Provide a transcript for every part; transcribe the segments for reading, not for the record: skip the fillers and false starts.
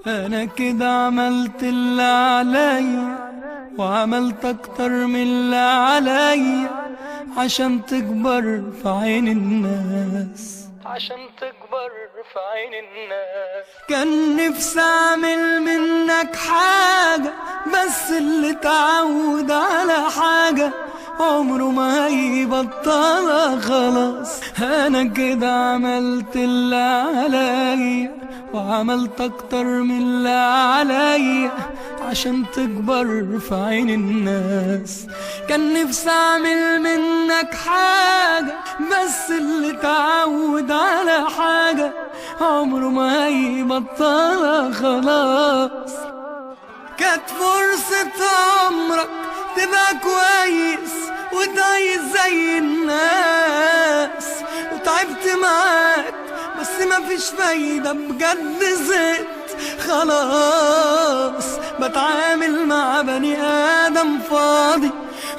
انا كده عملت اللي عليا وعملت اكتر من اللي عليا عشان تكبر في عين الناس، عشان تكبر في عين الناس. كان نفسي اعمل منك حاجة بس اللي تعود على حاجة عمره ما هيبطلها خلاص. انا كده عملت اللي عليا وعملت اكتر من اللي عليا عشان تكبر في عين الناس. كان نفسي اعمل منك حاجة بس اللي تعود على حاجة عمره ما هيبطلها خلاص. كانت فرصة عمرك تبقى كويس وتعيش زي الناس، وتعبت معاك بس مفيش فايدة بجد، زهقت خلاص. بتعامل مع بني آدم فاضي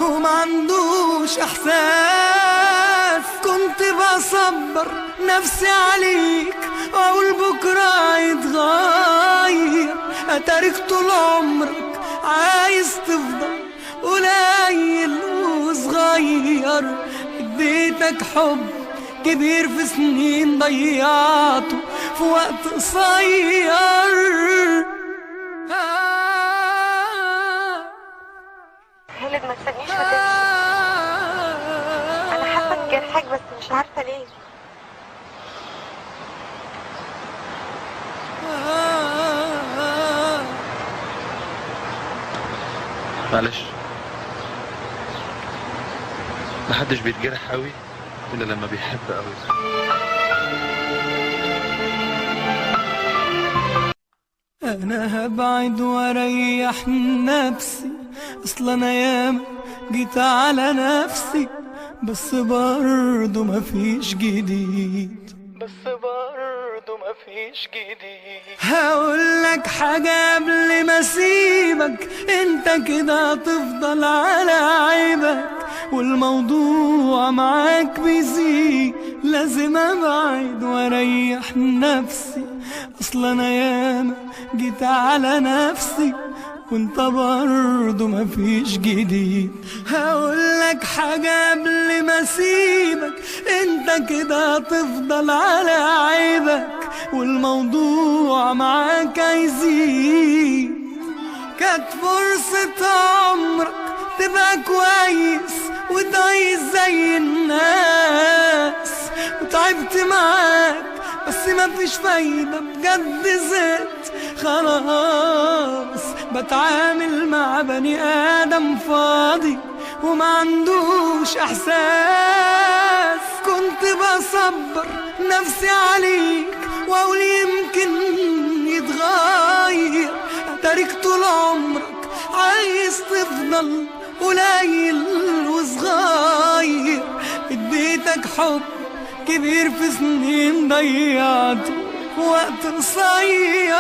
ومعندوش إحساس. كنت بصبر نفسي عليك وأقول بكرة هيتغير، أتارك طول عمرك عايز تفضل قليل وصغير. اديتك حب كبير في سنين ضيعته في وقت قصير. خالد ما تسيبنيش وتمشي، انا حاسه بجرحك بس مش عارفه ليه. معلش، محدش بيتجرح قوي الا لما بيحب قوي. انا هبعد واريح نفسي، اصل انا ياما جيت على نفسي بس برضه مفيش جديد، بس برضه مفيش جديد. هقولك حاجة قبل ما اسيبك، انت كده هتفضل على عيبك والموضوع معاك بيزيد. لازم ابعد واريح نفسي، اصل انا ياما جيت على نفسي وانت برضه مفيش جديد. هقولك حاجة قبل ما اسيبك، انت كده هتفضل على عيبك والموضوع معاك هيزيد. كانت فرصة عمرك تبقى كويس وتعيش زي الناس، وتعبت معاك بس مفيش فايدة بجد، زهقت خلاص. بتعامل مع بني آدم فاضي ومعندوش إحساس. كنت بصبر نفسي عليك وأقول يمكن يتغير، أتارك طول عمرك عايز تفضل قليل وصغير. اديتك حب كبير في سنين ضيعته وقت قصير.